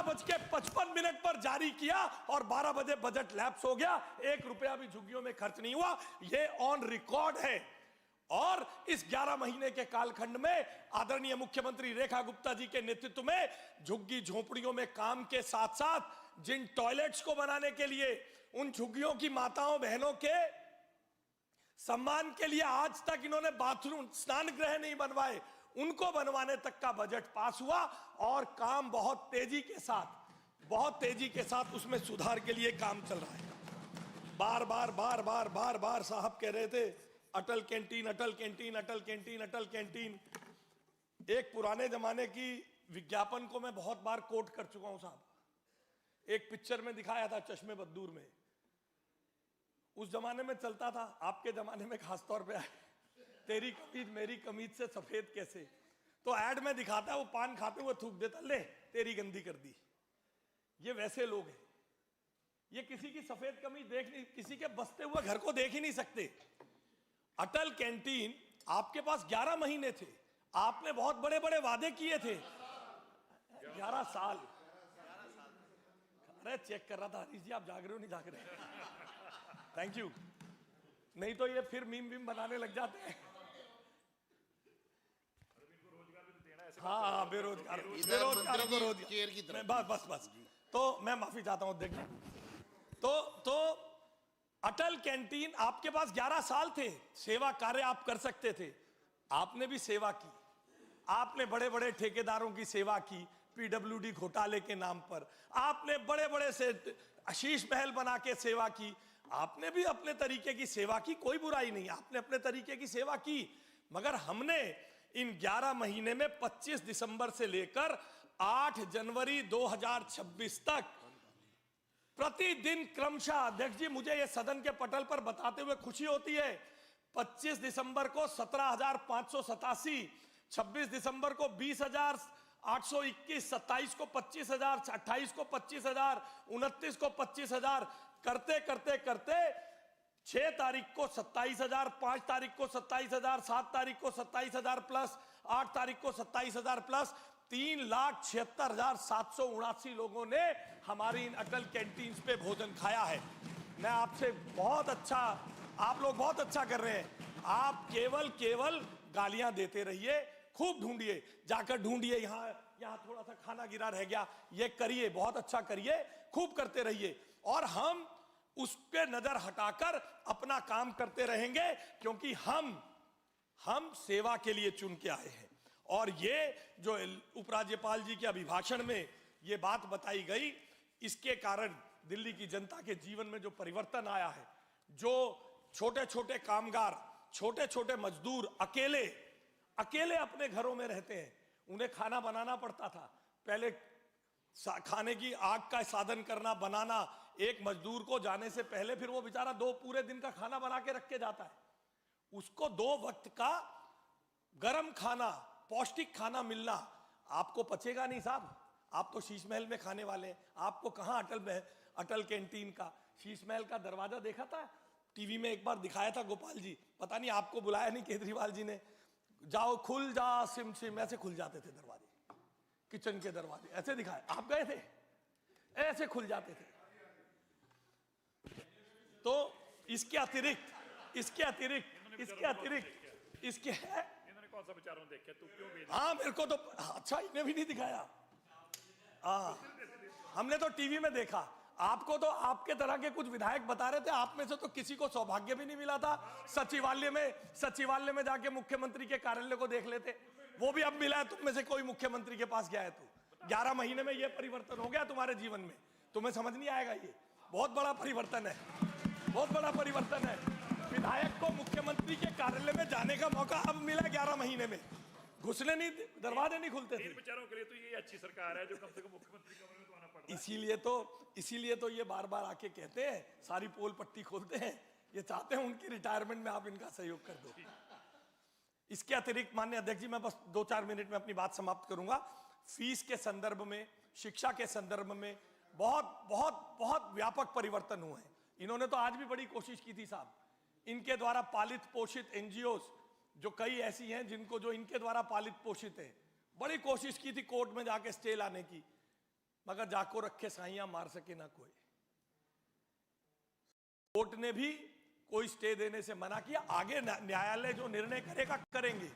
11:55 पर जारी किया और 12 बजे बजट लैप्स हो गया। 1 रुपया भी झुग्गियों में खर्च नहीं हुआ, यह ऑन रिकॉर्ड है। और इस 11 महीने के कालखंड में आदरणीय मुख्यमंत्री रेखा गुप्ता जी के नेतृत्व में झुग्गी झोपड़ियों में काम के साथ साथ जिन टॉयलेट्स को बनाने के लिए, उन झुग्गियों की माताओं बहनों के सम्मान के लिए आज तक इन्होंने बाथरूम, स्नान गृह नहीं बनवाए, उनको बनवाने तक का बजट पास हुआ। और काम बहुत तेजी के साथ उसमें सुधार के लिए काम चल रहा है। बार बार साहब कह रहे थे अटल कैंटीन, अटल कैंटीन, अटल कैंटीन, अटल कैंटीन। एक पुराने जमाने की विज्ञापन को मैं बहुत बार कोट कर चुका हूं साहब। एक पिक्चर में दिखाया था चश्मे बद्दूर में, उस जमाने में चलता था, आपके जमाने में खासतौर पे तेरी कमीज मेरी कमीज से सफेद कैसे। तो ऐड में दिखाता है वो पान खाते हुए थूक देता, ले तेरी गंदी कर दी। ये वैसे लोग हैं, ये किसी की सफेद कमीज देख नहीं, किसी के बसते हुए घर को देख ही नहीं सकते। अटल कैंटीन, आपके पास 11 महीने थे, आपने बहुत बड़े बड़े वादे किए थे। 11 साल। अरे चेक कर रहा था हरीश जी, आप जाग रहे हो नहीं जाग रहे? Thank you. नहीं तो ये फिर मीम बनाने लग जाते हैं। हाँ, बेरोजगार को रोजगार। बस तो मैं माफी चाहता हूं। देखिए तो अटल कैंटीन, आपके पास 11 साल थे, सेवा कार्य आप कर सकते थे, आपने भी सेवा की। आपने बड़े बड़े ठेकेदारों की सेवा की, पीडब्ल्यूडी घोटाले के नाम पर आपने बड़े बड़े से शीश महल बना के सेवा की। आपने भी अपने तरीके की सेवा की, कोई बुराई नहीं, आपने अपने तरीके की सेवा की। मगर हमने इन 11 महीने में 25 दिसंबर से लेकर 8 जनवरी 2026 तक प्रतिदिन क्रमशः, अध्यक्ष जी मुझे यह सदन के पटल पर बताते हुए खुशी होती है, 25 दिसंबर को 17,587, 26 दिसंबर को 20,821, 27 को 25,000, 28 को 25,000, 29 को 25,000, करते करते करते 6 तारीख को 27,000, 5 तारीख को 27,000, 7 तारीख को 27,000 प्लस, 8 तारीख को 27,000 प्लस 3,76,779 लोगों ने हमारी इन अटल कैंटीन्स पे भोजन खाया है। मैं आपसे बहुत अच्छा, आप लोग बहुत अच्छा कर रहे हैं। आप केवल गालियां देते रहिए, खूब ढूंढिए, जाकर ढूंढिए, यहां थोड़ा सा खाना गिरा रह गया, ये करिए, बहुत अच्छा करिए, खूब करते रहिए। और हम उस पे नजर हटाकर अपना काम करते रहेंगे, क्योंकि हम सेवा के लिए चुन के आए हैं। और ये जो उपराज्यपाल जी के अभिभाषण में ये बात बताई गई, इसके कारण दिल्ली की जनता के जीवन में जो परिवर्तन आया है, जो छोटे छोटे कामगार, छोटे छोटे मजदूर अकेले अपने घरों में रहते हैं, उन्हें खाना बनाना पड़ता था। पहले खाने की आग का साधन करना, बनाना, एक मजदूर को जाने से पहले फिर वो बेचारा 2 पूरे दिन का खाना बना के रख के जाता है। उसको 2 वक्त का गरम खाना, पौष्टिक खाना मिलना आपको पचेगा नहीं साहब। आप तो शीश महल में खाने वाले हैं, आपको कहां अटल कैंटीन का शीश महल का दरवाजा देखा था? टीवी में एक बार दिखाया था गोपाल जी, पता नहीं आपको बुलाया नहीं केजरीवाल जी ने। जाओ खुल जा सिम सिम, ऐसे खुल जाते थे दरवाजे, किचन के दरवाजे ऐसे दिखाए, आप गए थे, ऐसे खुल जाते थे। तो इसके अतिरिक्त कौन सा विचारों देखे तू क्यों भेजा? हाँ मेरे को तो अच्छा, इन्हें भी नहीं दिखाया। हमने तो टीवी में देखा, आपको तो आपके तरह के कुछ विधायक बता रहे थे, आप में से तो किसी को सौभाग्य भी नहीं मिला था सचिवालय में जाके मुख्यमंत्री के कार्यालय को देख लेते। वो भी अब मिला है, तुम में से कोई मुख्यमंत्री के पास गया है तो 11 महीने में ये परिवर्तन हो गया तुम्हारे जीवन में, तुम्हें समझ नहीं आएगा। ये बहुत बड़ा परिवर्तन है, बहुत बड़ा परिवर्तन है। विधायक को मुख्यमंत्री के कार्यालय में जाने का मौका अब मिला 11 महीने में, घुसने नहीं, दरवाजे नहीं खुलते थे। विचारों के लिए तो ये अच्छी सरकार है जो कम से कम मुख्यमंत्री कमरे में तो आना पड़ता है। इसीलिए तो ये बार बार आके कहते हैं, सारी पोल पट्टी खोलते हैं, ये चाहते हैं उनकी रिटायरमेंट में आप इनका सहयोग कर दो। इसके अतिरिक्त माननीय अध्यक्ष जी, मैं बस 2-4 मिनट में अपनी बात समाप्त करूंगा। फीस के संदर्भ में, शिक्षा के संदर्भ में बहुत बहुत बहुत व्यापक परिवर्तन हुए हैं। इन्होंने तो आज भी बड़ी कोशिश की थी साहब, इनके द्वारा पालित पोषित एनजीओ जो कई ऐसी हैं जिनको, जो इनके द्वारा पालित पोषित है, बड़ी कोशिश की थी कोर्ट में जाके स्टे लाने की। मगर जाको रखे साइयां मार सके ना कोई। कोर्ट ने भी कोई स्टे देने से मना किया, आगे न्यायालय जो निर्णय करेगा करेंगे।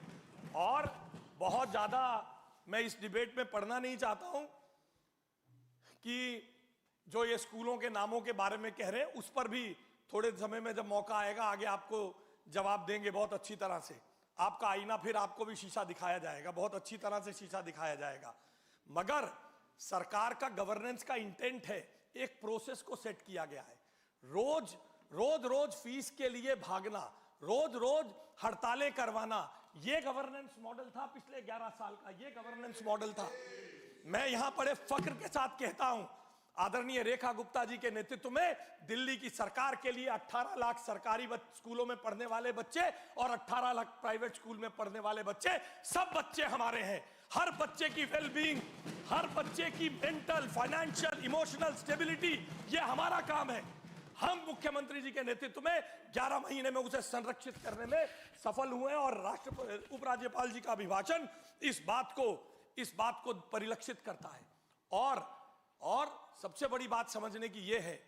और बहुत ज्यादा मैं इस डिबेट में पढ़ना नहीं चाहता हूं कि जो ये स्कूलों के नामों के बारे में कह रहे हैं, उस पर भी थोड़े समय में जब मौका आएगा आगे आपको जवाब देंगे बहुत अच्छी तरह से। आपका आईना फिर आपको भी शीशा दिखाया जाएगा, बहुत अच्छी तरह से शीशा दिखाया जाएगा। मगर सरकार का गवर्नेंस का इंटेंट है, एक प्रोसेस को सेट किया गया है। रोज रोज रोज फीस के लिए भागना, रोज रोज हड़तालें करवाना, ये गवर्नेंस मॉडल था पिछले 11 साल का, ये गवर्नेंस मॉडल था। मैं यहां बड़े फक्र के साथ कहता हूं, आदरणीय रेखा गुप्ता जी के नेतृत्व में दिल्ली की सरकार के लिए 18 लाख सरकारी स्कूलों में पढ़ने वाले बच्चे और 18 लाख प्राइवेट स्कूल में पढ़ने वाले बच्चे, सब बच्चे हमारे हैं। हर बच्चे की वेलबींग, हर बच्चे की मेंटल, फाइनेंशियल, इमोशनल स्टेबिलिटी, ये हमारा काम है। हम मुख्यमंत्री जी के नेतृत्व में 11 महीने में उसे संरक्षित करने में सफल हुए हैं। और उपराज्यपाल जी का अभिभाषण इस बात को परिलक्षित करता है। और सबसे बड़ी बात समझने की यह है,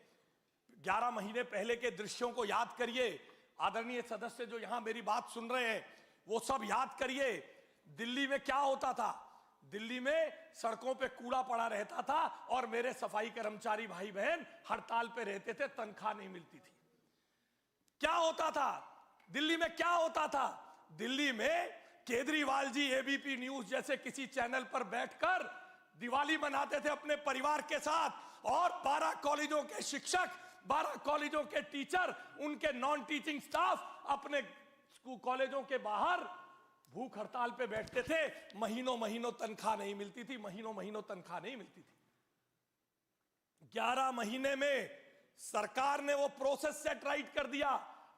11 महीने पहले के दृश्यों को याद करिए। आदरणीय सदस्य जो यहां मेरी बात सुन रहे हैं, वो सब याद करिए। दिल्ली में क्या होता था? दिल्ली में सड़कों पे कूड़ा पड़ा रहता था और मेरे सफाई कर्मचारी भाई बहन हड़ताल पे रहते थे, तनख्वाह नहीं मिलती थी। क्या होता था दिल्ली में? क्या होता था दिल्ली में? केजरीवाल जी एबीपी न्यूज जैसे किसी चैनल पर बैठकर दिवाली मनाते थे अपने परिवार के साथ, और 12 कॉलेजों के शिक्षक, 12 कॉलेजों के टीचर, उनके नॉन टीचिंग स्टाफ अपने कॉलेजों के बाहर भूख हड़ताल पे बैठते थे। महीनों महीनों तनख्वाह नहीं मिलती थी, महीनों महीनों तनख्वाह नहीं मिलती थी। 11 महीने में सरकार ने वो प्रोसेस सेट राइट कर दिया।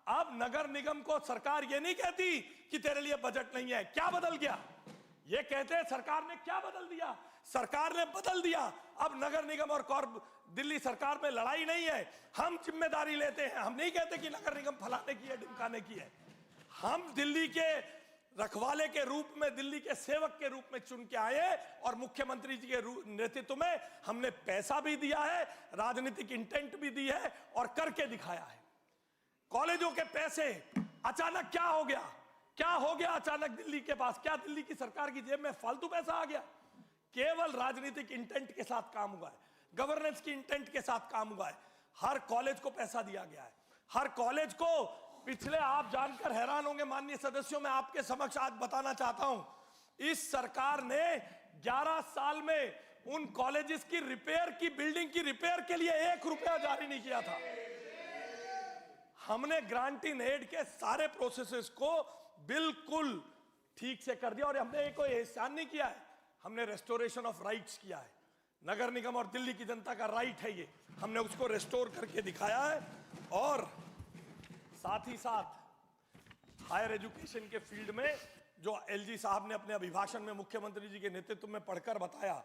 अब नगर निगम को सरकार ये नहीं कहती कि तेरे लिए बजट नहीं है। क्या बदल गया? ये कहते हैं सरकार ने क्या बदल दिया? सरकार ने बदल दिया। अब नगर निगम और दिल्ली सरकार में लड़ाई नहीं है, हम जिम्मेदारी लेते हैं। हम नहीं कहते कि नगर निगम फलाने की है, ढिमकाने की है। हम दिल्ली के रखवाले के रूप में, दिल्ली के सेवक के रूप में चुन के आए, और मुख्यमंत्री जी के नेतृत्व में हमने पैसा भी दिया है, राजनीतिक इंटेंट भी दी है और करके दिखाया है। कॉलेजों के पैसे अचानक क्या हो गया? क्या हो गया अचानक दिल्ली के पास? क्या दिल्ली की सरकार की जेब में फालतू पैसा आ गया? केवल राजनीतिक इंटेंट के साथ काम हुआ है, गवर्नेंस की इंटेंट के साथ काम हुआ है। हर कॉलेज को पैसा दिया गया है, हर कॉलेज को। पिछले, आप जानकर हैरान होंगे माननीय सदस्यों, मैं आपके समक्ष आज बताना चाहता हूं, इस सरकार ने 11 साल में उन कॉलेजेस की रिपेयर की, बिल्डिंग की रिपेयर के लिए 1 रुपया जारी नहीं किया था। हमने ग्रांट इन एड के सारे प्रोसेसेस को बिल्कुल ठीक से कर दिया, और हमने कोई एहसान नहीं किया है, हमने रेस्टोरेशन ऑफ राइट्स किया है। नगर निगम और दिल्ली की जनता का राइट है ये, हमने उसको रेस्टोर करके दिखाया है। और साथ ही साथ हायर एजुकेशन के फील्ड में जो एलजी साहब ने अपने अभिभाषण में मुख्यमंत्री जी के नेतृत्व में पढ़कर बताया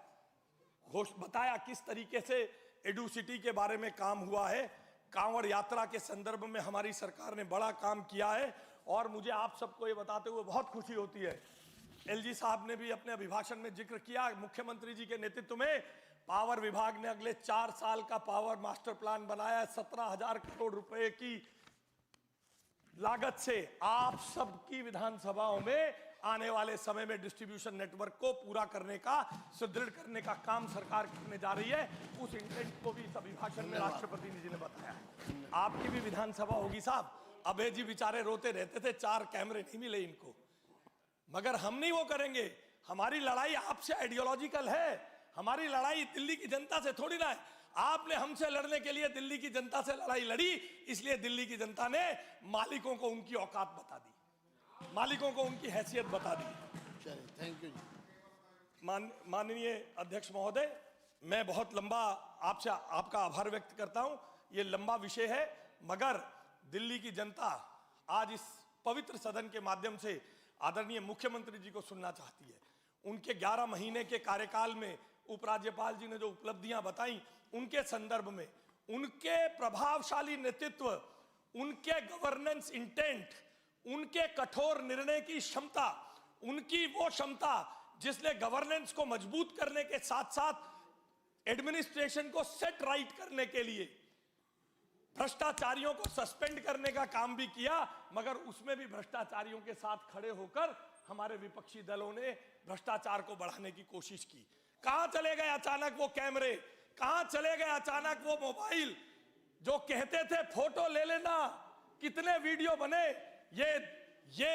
किस तरीके से एडुसिटी के बारे में काम हुआ है। कांवड़ यात्रा के संदर्भ में हमारी सरकार ने बड़ा काम किया है, और मुझे आप सबको ये बताते हुए बहुत खुशी होती है, एलजी साहब ने भी अपने अभिभाषण में जिक्र किया, मुख्यमंत्री जी के नेतृत्व में पावर विभाग ने अगले 4 साल का पावर मास्टर प्लान बनाया है। 17,000 करोड़ रुपए की लागत से आप सबकी विधानसभाओं में आने वाले समय में डिस्ट्रीब्यूशन नेटवर्क को पूरा करने का, सुदृढ़ करने का काम सरकार करने जा रही है। उस इंटेंट को भी इस अभिभाषण में राष्ट्रपति जी ने बताया। आपकी भी विधानसभा होगी साहब। अभय जी बेचारे रोते रहते थे, 4 कैमरे नहीं मिले इनको, मगर हम नहीं वो करेंगे। हमारी लड़ाई आपसे आइडियोलॉजिकल है, हमारी लड़ाई दिल्ली की जनता से थोड़ी ना है। आपने हमसे लड़ने के लिए दिल्ली की जनता से लड़ाई लड़ी, इसलिए दिल्ली की जनता ने मालिकों को उनकी औकात बता दी, मालिकों को उनकी हैसियत बता दी। चलिए, थैंक यू जी। माननीय अध्यक्ष महोदय, मैं बहुत लंबा आपसे आपका आभार व्यक्त करता हूं। ये लंबा विषय है, मगर दिल्ली की जनता आज इस पवित्र सदन के माध्यम से आदरणीय मुख्यमंत्री जी को सुनना चाहती है। उनके 11 महीने के कार्यकाल में उपराज्यपाल जी ने जो उपलब्धियां बताई, उनके संदर्भ में, उनके प्रभावशाली नेतृत्व, उनके गवर्नेंस इंटेंट, उनके कठोर निर्णय की क्षमता, उनकी वो क्षमता जिसने गवर्नेंस को मजबूत करने के साथ साथ एडमिनिस्ट्रेशन को सेट राइट करने के लिए भ्रष्टाचारियों को सस्पेंड करने का काम भी किया, मगर उसमें भी भ्रष्टाचारियों के साथ खड़े होकर हमारे विपक्षी दलों ने भ्रष्टाचार को बढ़ाने की कोशिश की। कहां चले गए अचानक वो कैमरे, कहां चले गए अचानक वो मोबाइल जो कहते थे फोटो ले लेना, कितने वीडियो बने। ये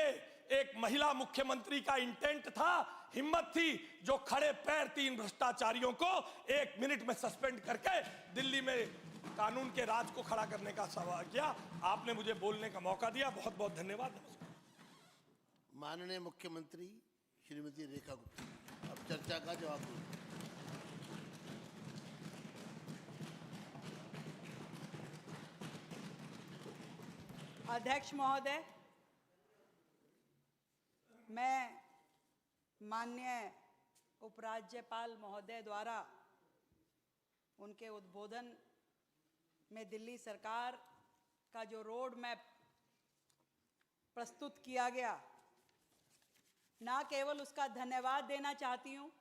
एक महिला मुख्यमंत्री का इंटेंट था, हिम्मत थी, जो खड़े पैर 3 भ्रष्टाचारियों को 1 मिनट में सस्पेंड करके दिल्ली में कानून के राज को खड़ा करने का सवाल किया। आपने मुझे बोलने का मौका दिया, बहुत बहुत धन्यवाद। माननीय मुख्यमंत्री श्रीमती रेखा गुप्ता, अब चर्चा का जवाब दीजिए। अध्यक्ष महोदय, मैं माननीय उपराज्यपाल महोदय द्वारा उनके उद्बोधन में दिल्ली सरकार का जो रोड मैप प्रस्तुत किया गया, ना केवल उसका धन्यवाद देना चाहती हूँ,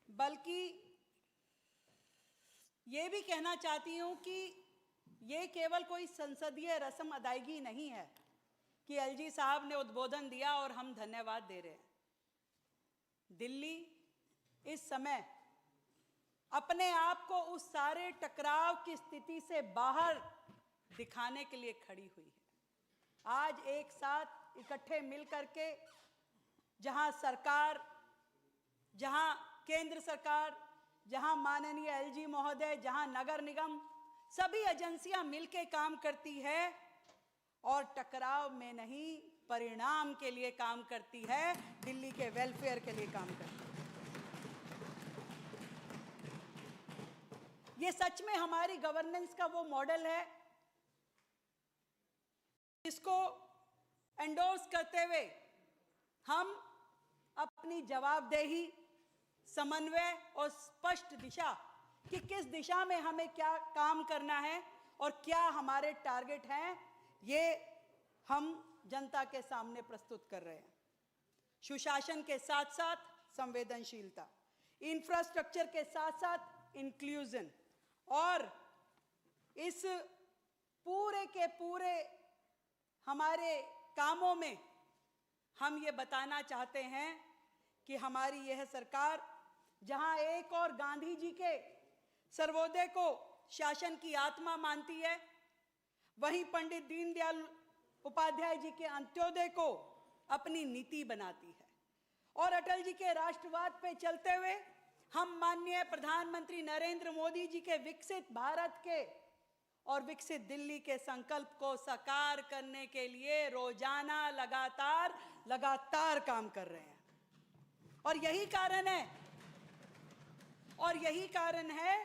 बल्कि ये भी कहना चाहती हूँ कि ये केवल कोई संसदीय रस्म अदायगी नहीं है कि एलजी साहब ने उद्बोधन दिया और हम धन्यवाद दे रहे हैं। दिल्ली इस समय अपने आप को उस सारे टकराव की स्थिति से बाहर दिखाने के लिए खड़ी हुई है। आज एक साथ इकट्ठे मिल करके जहां सरकार, जहां केंद्र सरकार, जहां माननीय एलजी महोदय, जहां नगर निगम, सभी एजेंसियां मिलकर काम करती है और टकराव में नहीं, परिणाम के लिए काम करती है, दिल्ली के वेलफेयर के लिए काम करती है। ये सच में हमारी गवर्नेंस का वो मॉडल है जिसको एंडोर्स करते हुए हम अपनी जवाबदेही, समन्वय और स्पष्ट दिशा कि किस दिशा में हमें क्या काम करना है और क्या हमारे टारगेट हैं, ये हम जनता के सामने प्रस्तुत कर रहे हैं। सुशासन के साथ साथ संवेदनशीलता, इंफ्रास्ट्रक्चर के साथ साथ इंक्लूजन, और इस पूरे के पूरे हमारे कामों में हम ये बताना चाहते हैं कि हमारी यह सरकार जहां एक और गांधी जी के सर्वोदय को शासन की आत्मा मानती है, वहीं पंडित दीनदयाल उपाध्याय जी के अंत्योदय को अपनी नीति बनाती है। और अटल जी के राष्ट्रवाद पे चलते हुए हम माननीय प्रधानमंत्री नरेंद्र मोदी जी के विकसित भारत के और विकसित दिल्ली के संकल्प को साकार करने के लिए रोजाना लगातार काम कर रहे हैं। और यही कारण है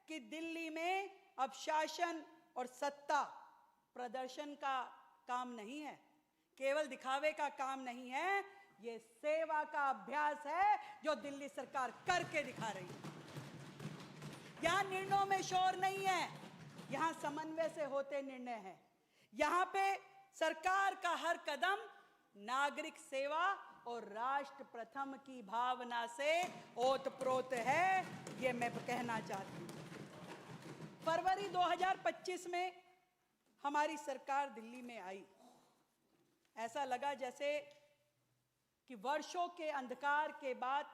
कि दिल्ली में अब शासन और सत्ता प्रदर्शन का काम नहीं है, केवल दिखावे का काम नहीं है, ये सेवा का अभ्यास है जो दिल्ली सरकार करके दिखा रही है। यहां निर्णयों में शोर नहीं है, यहां समन्वय से होते निर्णय हैं। यहां पे सरकार का हर कदम नागरिक सेवा और राष्ट्र प्रथम की भावना से ओतप्रोत है, ये मैं कहना चाहती हूं। फरवरी 2025 में हमारी सरकार दिल्ली में आई, ऐसा लगा जैसे कि वर्षों के अंधकार के बाद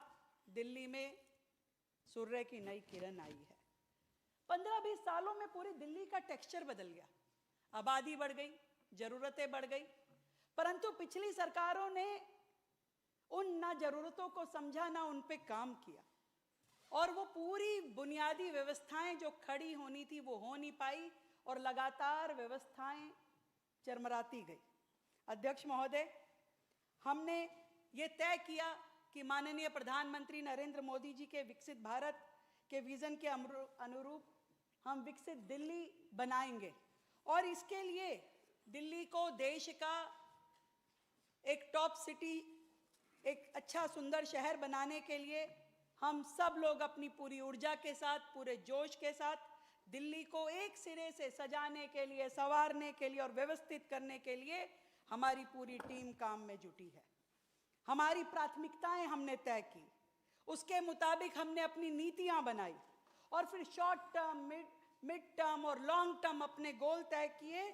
दिल्ली में सूर्य की नई किरण आई है। 15-20 सालों में पूरी दिल्ली का टेक्सचर बदल गया, आबादी बढ़ गई, जरूरतें बढ़ गई, परंतु पिछली सरकारों ने उन ना जरूरतों को समझा, ना उन पे काम किया, और वो पूरी बुनियादी व्यवस्थाएं जो खड़ी होनी थी वो हो नहीं पाई और लगातार व्यवस्थाएं चरमराती गई। अध्यक्ष महोदय, हमने ये तय किया कि माननीय प्रधानमंत्री नरेंद्र मोदी जी के विकसित भारत के विजन के अनुरूप हम विकसित दिल्ली बनाएंगे, और इसके लिए दिल्ली को देश का एक टॉप सिटी, एक अच्छा सुंदर शहर बनाने के लिए हम सब लोग अपनी पूरी ऊर्जा के साथ, पूरे जोश के साथ दिल्ली को एक सिरे से सजाने के लिए, संवारने के लिए और व्यवस्थित करने के लिए हमारी पूरी टीम काम में जुटी है। हमारी प्राथमिकताएं हमने तय की, उसके मुताबिक हमने अपनी नीतियां बनाई, और फिर शॉर्ट टर्म, मिड टर्म और लॉन्ग टर्म अपने गोल तय किए